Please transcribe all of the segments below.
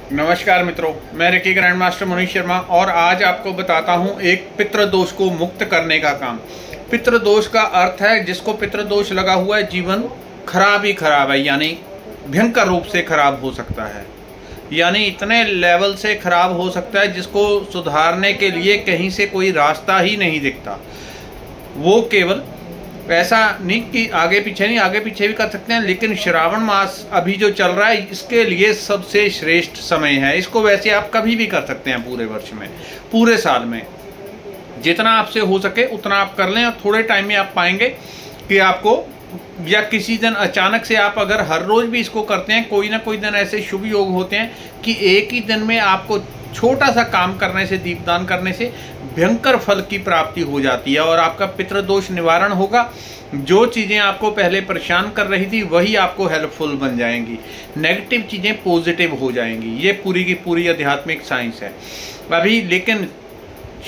नमस्कार मित्रों, मैं reiki grand master Manish Sharma और आज आपको बताता हूं एक पितृदोष को मुक्त करने का काम। पितृदोष का अर्थ है जिसको पितृदोष लगा हुआ है जीवन खराब ही खराब है, यानी भयंकर रूप से खराब हो सकता है, यानी इतने लेवल से खराब हो सकता है जिसको सुधारने के लिए कहीं से कोई रास्ता ही नहीं दिखता। वो केवल ऐसा नहीं कि आगे पीछे नहीं, आगे पीछे भी कर सकते हैं, लेकिन श्रावण मास अभी जो चल रहा है इसके लिए सबसे श्रेष्ठ समय है। इसको वैसे आप कभी भी कर सकते हैं, पूरे वर्ष में, पूरे साल में जितना आपसे हो सके उतना आप कर लें और थोड़े टाइम में आप पाएंगे कि आपको, या किसी दिन अचानक से आप अगर हर रोज भी इसको करते हैं, कोई ना कोई दिन ऐसे शुभ योग होते हैं कि एक ही दिन में आपको छोटा सा काम करने से, दीपदान करने से भयंकर फल की प्राप्ति हो जाती है और आपका पितृदोष निवारण होगा। जो चीजें आपको पहले परेशान कर रही थी वही आपको हेल्पफुल बन जाएंगी, नेगेटिव चीजें पॉजिटिव हो जाएंगी। ये पूरी की पूरी आध्यात्मिक साइंस है अभी। लेकिन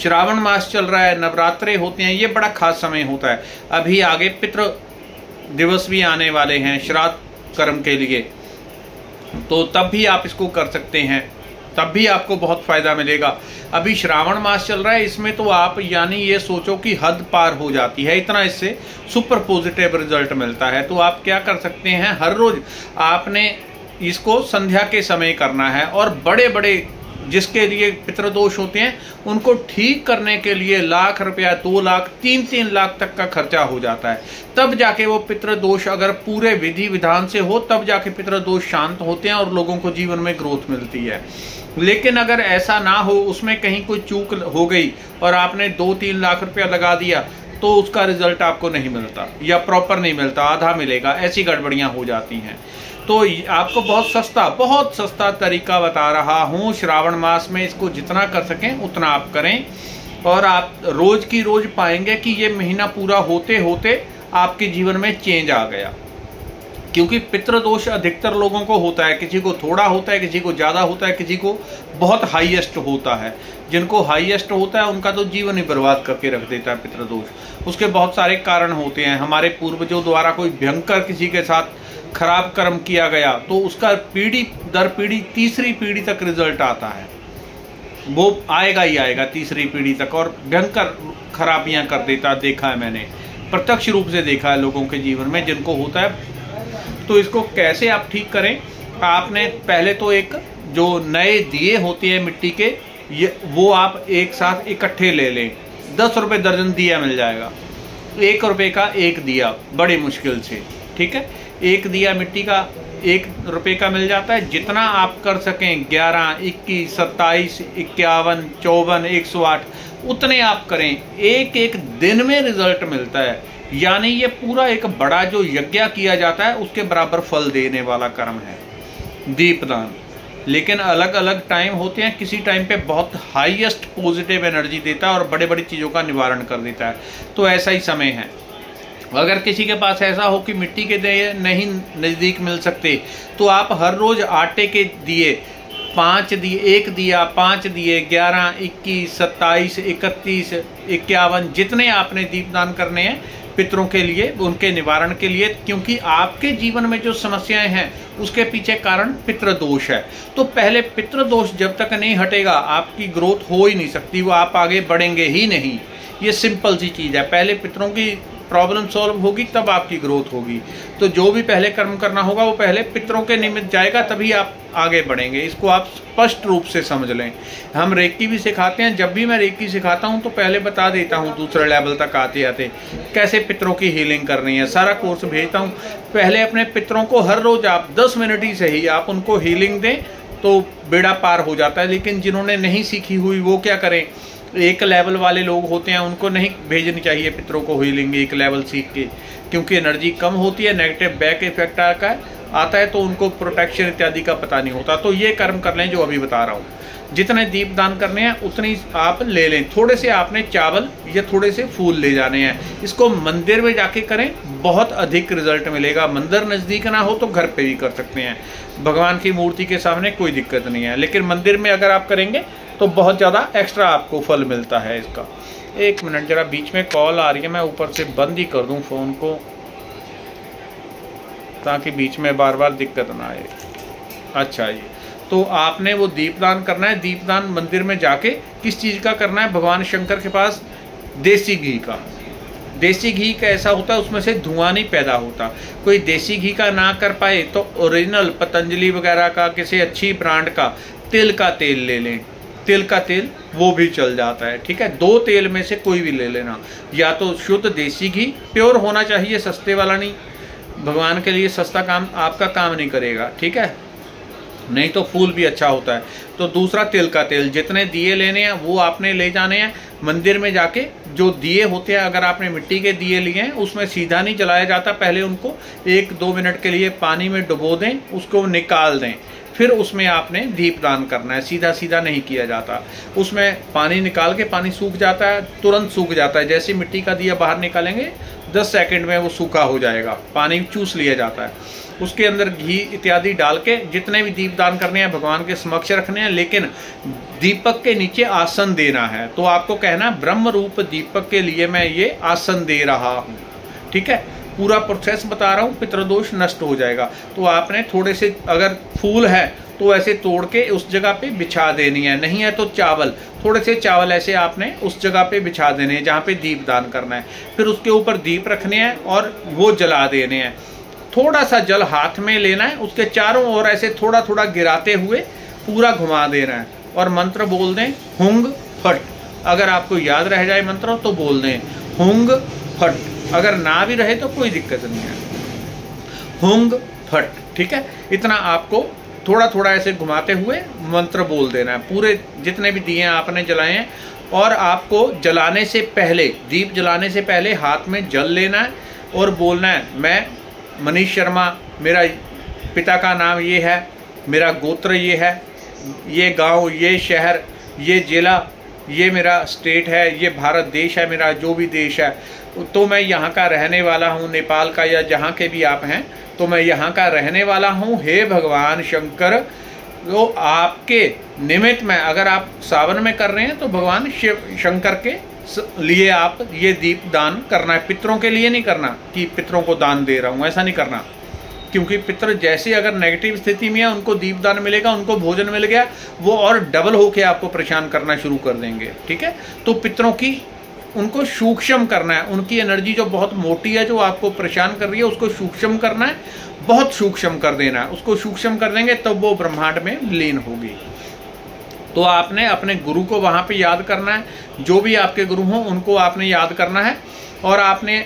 श्रावण मास चल रहा है, नवरात्रे होते हैं, ये बड़ा खास समय होता है। अभी आगे पितृ दिवस भी आने वाले हैं श्राद्ध कर्म के लिए, तो तब भी आप इसको कर सकते हैं, तब भी आपको बहुत फायदा मिलेगा। अभी श्रावण मास चल रहा है, इसमें तो आप यानी ये सोचो कि हद पार हो जाती है, इतना इससे सुपर पॉजिटिव रिजल्ट मिलता है। तो आप क्या कर सकते हैं, हर रोज आपने इसको संध्या के समय करना है और बड़े बड़े जिसके लिए पितृदोष होते हैं उनको ठीक करने के लिए लाख रुपया, 2 लाख, 3-3 लाख तक का खर्चा हो जाता है। तब जाके वो पितृदोष अगर पूरे विधि विधान से हो तब जाके पितृदोष शांत होते हैं और लोगों को जीवन में ग्रोथ मिलती है। लेकिन अगर ऐसा ना हो, उसमें कहीं कोई चूक हो गई और आपने 2-3 लाख रुपया लगा दिया तो उसका रिजल्ट आपको नहीं मिलता या प्रॉपर नहीं मिलता, आधा मिलेगा, ऐसी गड़बड़ियां हो जाती हैं। तो आपको बहुत सस्ता तरीका बता रहा हूं। श्रावण मास में इसको जितना कर सकें उतना आप करें और आप रोज की रोज पाएंगे कि ये महीना पूरा होते होते आपके जीवन में चेंज आ गया। क्योंकि पितृदोष अधिकतर लोगों को होता है, किसी को थोड़ा होता है, किसी को ज्यादा होता है, किसी को बहुत हाईएस्ट होता है। जिनको हाईएस्ट होता है उनका तो जीवन ही बर्बाद करके रख देता है पितृदोष। उसके बहुत सारे कारण होते हैं। हमारे पूर्वजों द्वारा कोई भयंकर किसी के साथ खराब कर्म किया गया तो उसका पीढ़ी दर पीढ़ी, तीसरी पीढ़ी तक रिजल्ट आता है, वो आएगा ही आएगा तीसरी पीढ़ी तक और भयंकर खराबियां कर देता। देखा है मैंने, प्रत्यक्ष रूप से देखा है लोगों के जीवन में जिनको होता है। तो इसको कैसे आप ठीक करें, आपने पहले तो एक जो नए दिए होते हैं मिट्टी के, वो आप एक साथ इकट्ठे ले लें। 10 रुपए दर्जन दिया मिल जाएगा, 1 रुपए का एक दिया बड़ी मुश्किल से, ठीक है। एक दिया मिट्टी का 1 रुपए का मिल जाता है। जितना आप कर सकें, 11, 21, 27, 51, 54, 108 उतने आप करें। एक दिन में रिजल्ट मिलता है, यानी ये पूरा एक बड़ा जो यज्ञ किया जाता है उसके बराबर फल देने वाला कर्म है दीपदान। लेकिन अलग अलग टाइम होते हैं, किसी टाइम पे बहुत हाईएस्ट पॉजिटिव एनर्जी देता है और बड़े बड़ी चीज़ों का निवारण कर देता है। तो ऐसा ही समय है। अगर किसी के पास ऐसा हो कि मिट्टी के दिए नहीं नज़दीक मिल सकते तो आप हर रोज आटे के दिए 5 दिए, 1 दिया, 5 दिए, 11, 21, 27, 31, 51 जितने आपने दीपदान करने हैं पितरों के लिए, उनके निवारण के लिए। क्योंकि आपके जीवन में जो समस्याएं हैं उसके पीछे कारण पितृदोष है। तो पहले पितृदोष जब तक नहीं हटेगा आपकी ग्रोथ हो ही नहीं सकती, वो आप आगे बढ़ेंगे ही नहीं। ये सिंपल सी चीज़ है, पहले पितरों की प्रॉब्लम सॉल्व होगी तब आपकी ग्रोथ होगी। तो जो भी पहले कर्म करना होगा वो पहले पितरों के निमित्त जाएगा, तभी आप आगे बढ़ेंगे। इसको आप स्पष्ट रूप से समझ लें। हम रेकी भी सिखाते हैं, जब भी मैं रेकी सिखाता हूं तो पहले बता देता हूं दूसरे लेवल तक आते आते कैसे पितरों की हीलिंग करनी है। सारा कोर्स भेजता हूं। पहले अपने पितरों को हर रोज आप 10 मिनट ही सही आप उनको हीलिंग दें तो बेड़ा पार हो जाता है। लेकिन जिन्होंने नहीं सीखी हुई वो क्या करें, एक लेवल वाले लोग होते हैं उनको नहीं भेजनी चाहिए पितरों को हीलिंग एक लेवल सीख के, क्योंकि एनर्जी कम होती है, नेगेटिव बैक इफेक्ट आता है तो उनको प्रोटेक्शन इत्यादि का पता नहीं होता। तो ये कर्म कर लें जो अभी बता रहा हूँ। जितने दीप दान करने हैं उतनी आप ले लें। थोड़े से आपने चावल या थोड़े से फूल ले जाने हैं। इसको मंदिर में जाके करें, बहुत अधिक रिजल्ट मिलेगा। मंदिर नज़दीक ना हो तो घर पे भी कर सकते हैं, भगवान की मूर्ति के सामने कोई दिक्कत नहीं है। लेकिन मंदिर में अगर आप करेंगे तो बहुत ज़्यादा एक्स्ट्रा आपको फल मिलता है इसका। 1 मिनट, जरा बीच में कॉल आ रही है, मैं ऊपर से बंद ही कर दूं फ़ोन को ताकि बीच में बार बार दिक्कत ना आए। अच्छा, ये तो आपने वो दीपदान करना है। दीपदान मंदिर में जाके किस चीज़ का करना है? भगवान शंकर के पास देसी घी का। देसी घी का ऐसा होता है उसमें से धुआं नहीं पैदा होता। कोई देसी घी का ना कर पाए तो ओरिजिनल पतंजलि वगैरह का, किसी अच्छी ब्रांड का तिल का तेल ले लें। तिल का तेल वो भी चल जाता है, ठीक है। 2 तेल में से कोई भी ले लेना, या तो शुद्ध देसी घी, प्योर होना चाहिए, सस्ते वाला नहीं। भगवान के लिए सस्ता काम आपका काम नहीं करेगा, ठीक है, नहीं तो फूल भी अच्छा होता है। तो दूसरा तिल का तेल। जितने दिए लेने हैं वो आपने ले जाने हैं मंदिर में जाके। जो दिए होते हैं, अगर आपने मिट्टी के दिए लिए हैं उसमें सीधा नहीं जलाया जाता, पहले उनको 1-2 मिनट के लिए पानी में डुबो दें, उसको निकाल दें, फिर उसमें आपने दीपदान करना है। सीधा सीधा नहीं किया जाता, उसमें पानी निकाल के, पानी सूख जाता है, तुरंत सूख जाता है। जैसे मिट्टी का दिया बाहर निकालेंगे 10 सेकंड में वो सूखा हो जाएगा, पानी चूस लिया जाता है। उसके अंदर घी इत्यादि डाल के जितने भी दीपदान करने हैं भगवान के समक्ष रखने हैं, लेकिन दीपक के नीचे आसन देना है। तो आपको कहना ब्रह्म रूप दीपक के लिए मैं ये आसन दे रहा हूँ, ठीक है। पूरा प्रोसेस बता रहा हूँ, पितृदोष नष्ट हो जाएगा। तो आपने थोड़े से, अगर फूल है तो ऐसे तोड़ के उस जगह पे बिछा देनी है, नहीं है तो चावल, थोड़े से चावल ऐसे आपने उस जगह पे बिछा देने हैं जहाँ पे दीपदान करना है। फिर उसके ऊपर दीप रखने हैं और वो जला देने हैं। थोड़ा सा जल हाथ में लेना है, उसके चारों ओर ऐसे थोड़ा थोड़ा गिराते हुए पूरा घुमा देना है और मंत्र बोल दें हुंग फट। अगर आपको याद रह जाए मंत्र तो बोल दें हुंग फट, अगर ना भी रहे तो कोई दिक्कत नहीं है, हुंग फट, ठीक है। इतना आपको थोड़ा थोड़ा ऐसे घुमाते हुए मंत्र बोल देना है। पूरे जितने भी दिए आपने जलाए हैं, और आपको जलाने से पहले, दीप जलाने से पहले हाथ में जल लेना है और बोलना है मैं मनीष शर्मा, मेरा पिता का नाम ये है, मेरा गोत्र ये है, ये गांव, ये शहर, ये जिला, ये मेरा स्टेट है, ये भारत देश है, मेरा जो भी देश है, तो मैं यहाँ का रहने वाला हूँ, नेपाल का या जहाँ के भी आप हैं, तो मैं यहाँ का रहने वाला हूँ। हे भगवान शंकर, तो आपके निमित्त में, अगर आप सावन में कर रहे हैं तो भगवान शिव शंकर के लिए आप ये दीप दान करना है। पितरों के लिए नहीं करना कि पितरों को दान दे रहा हूँ, ऐसा नहीं करना, क्योंकि पितर जैसे अगर नेगेटिव स्थिति में है उनको दीप दान मिलेगा, उनको भोजन मिल गया, वो और डबल होके आपको परेशान करना शुरू कर देंगे, ठीक है। तो पितरों की, उनको सूक्ष्म करना है, उनकी एनर्जी जो बहुत मोटी है, जो आपको परेशान कर रही है, उसको सूक्ष्म करना है, बहुत सूक्ष्म कर देना है। उसको सूक्ष्म कर देंगे तब वो ब्रह्मांड में लीन होगी। तो आपने अपने गुरु को वहाँ पे याद करना है, जो भी आपके गुरु हों उनको आपने याद करना है, और आपने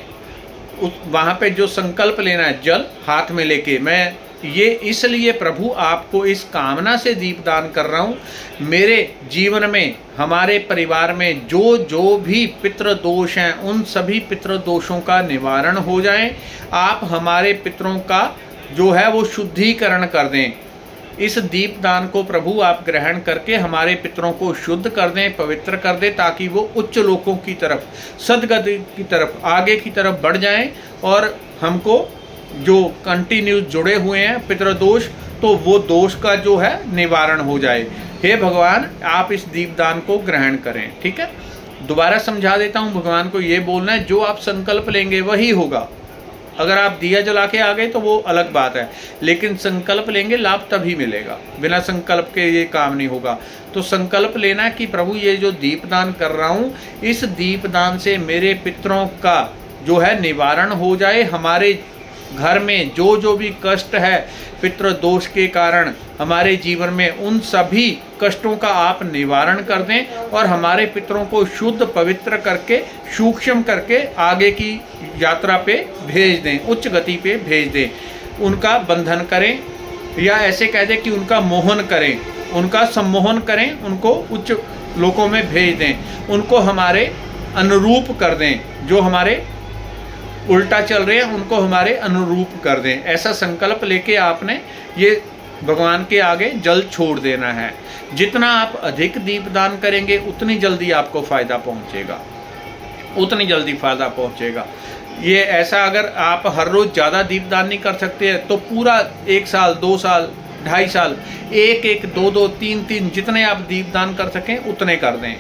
वहाँ पे जो संकल्प लेना है जल हाथ में लेके, मैं ये इसलिए प्रभु आपको इस कामना से दीपदान कर रहा हूँ, मेरे जीवन में, हमारे परिवार में जो जो भी पितृ दोष हैं उन सभी पितृ दोषों का निवारण हो जाए। आप हमारे पितरों का जो है वो शुद्धिकरण कर दें। इस दीपदान को प्रभु आप ग्रहण करके हमारे पितरों को शुद्ध कर दें, पवित्र कर दें, ताकि वो उच्च लोकों की तरफ, सदगति की तरफ, आगे की तरफ बढ़ जाएं, और हमको जो कंटिन्यू जुड़े हुए हैं पितृदोष, तो वो दोष का जो है निवारण हो जाए। हे भगवान, आप इस दीपदान को ग्रहण करें, ठीक है। दोबारा समझा देता हूँ, भगवान को ये बोलना है जो आप संकल्प लेंगे वही होगा। अगर आप दिया जला के आ गए तो वो अलग बात है, लेकिन संकल्प लेंगे लाभ तभी मिलेगा, बिना संकल्प के ये काम नहीं होगा। तो संकल्प लेना कि प्रभु ये जो दीपदान कर रहा हूँ, इस दीपदान से मेरे पितरों का जो है निवारण हो जाए। हमारे घर में जो जो भी कष्ट है पितृ दोष के कारण हमारे जीवन में, उन सभी कष्टों का आप निवारण कर दें, और हमारे पितरों को शुद्ध पवित्र करके, सूक्ष्म करके आगे की यात्रा पे भेज दें, उच्च गति पे भेज दें। उनका बंधन करें, या ऐसे कह दें कि उनका मोहन करें, उनका सम्मोहन करें, उनको उच्च लोकों में भेज दें, उनको हमारे अनुरूप कर दें, जो हमारे उल्टा चल रहे हैं उनको हमारे अनुरूप कर दें। ऐसा संकल्प लेके आपने ये भगवान के आगे जल छोड़ देना है। जितना आप अधिक दीपदान करेंगे उतनी जल्दी आपको फायदा पहुंचेगा, उतनी जल्दी फायदा पहुंचेगा। ये ऐसा, अगर आप हर रोज ज़्यादा दीपदान नहीं कर सकते तो पूरा 1 साल, 2 साल, 2.5 साल, 1-1, 2-2, 3-3 जितने आप दीपदान कर सकें उतने कर दें।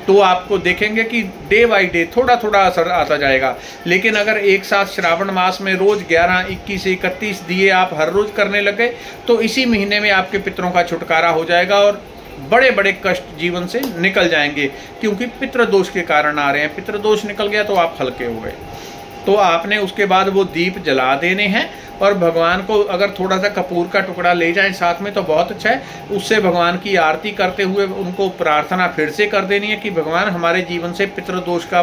तो आपको देखेंगे कि डे बाई डे थोड़ा थोड़ा असर आता जाएगा। लेकिन अगर एक साथ श्रावण मास में रोज 11, 21, 31 दिए आप हर रोज करने लगे तो इसी महीने में आपके पितरों का छुटकारा हो जाएगा और बड़े बड़े कष्ट जीवन से निकल जाएंगे, क्योंकि पितृदोष के कारण आ रहे हैं। पितृदोष निकल गया तो आप हल्के हो गए। तो आपने उसके बाद वो दीप जला देने हैं और भगवान को अगर थोड़ा सा कपूर का टुकड़ा ले जाएं साथ में तो बहुत अच्छा है। उससे भगवान की आरती करते हुए उनको प्रार्थना फिर से कर देनी है कि भगवान हमारे जीवन से पितृदोष का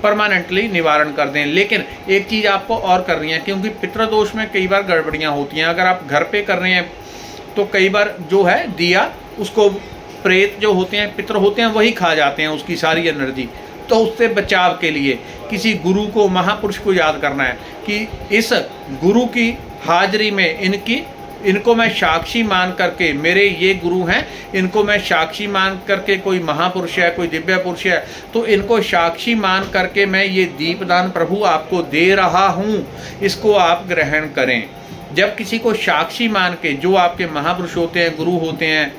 परमानेंटली निवारण कर दें। लेकिन एक चीज़ आपको और करनी है, क्योंकि पितृदोष में कई बार गड़बड़ियाँ होती हैं। अगर आप घर पे कर रहे हैं तो कई बार जो है दिया उसको प्रेत जो होते हैं, पितृ होते हैं, वही खा जाते हैं उसकी सारी एनर्जी। तो उससे बचाव के लिए किसी गुरु को, महापुरुष को याद करना है कि इस गुरु की हाजिरी में इनको मैं साक्षी मान करके, मेरे ये गुरु हैं, इनको मैं साक्षी मान करके, कोई महापुरुष है, कोई दिव्य पुरुष है, तो इनको साक्षी मान करके मैं ये दीपदान प्रभु आपको दे रहा हूँ, इसको आप ग्रहण करें। जब किसी को साक्षी मान के, जो आपके महापुरुष होते हैं, गुरु होते हैं,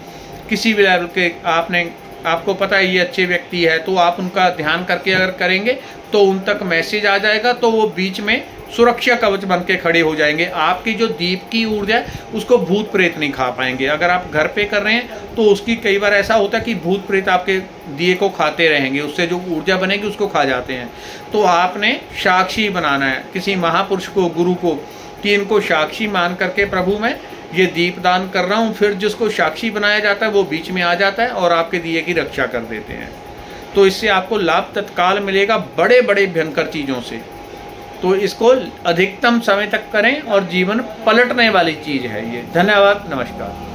किसी भी लेवल के, आपको पता है ये अच्छे व्यक्ति है, तो आप उनका ध्यान करके अगर करेंगे तो उन तक मैसेज आ जाएगा, तो वो बीच में सुरक्षा कवच बन के खड़े हो जाएंगे। आपकी जो दीप की ऊर्जा है उसको भूत प्रेत नहीं खा पाएंगे। अगर आप घर पे कर रहे हैं तो उसकी कई बार ऐसा होता है कि भूत प्रेत आपके दिए को खाते रहेंगे, उससे जो ऊर्जा बनेगी उसको खा जाते हैं। तो आपने साक्षी बनाना है किसी महापुरुष को, गुरु को, कि इनको साक्षी मान करके प्रभु मैं ये दीपदान कर रहा हूँ। फिर जिसको साक्षी बनाया जाता है वो बीच में आ जाता है और आपके दिए की रक्षा कर देते हैं। तो इससे आपको लाभ तत्काल मिलेगा बड़े बड़े भयंकर चीज़ों से। तो इसको अधिकतम समय तक करें और जीवन पलटने वाली चीज़ है ये। धन्यवाद, नमस्कार।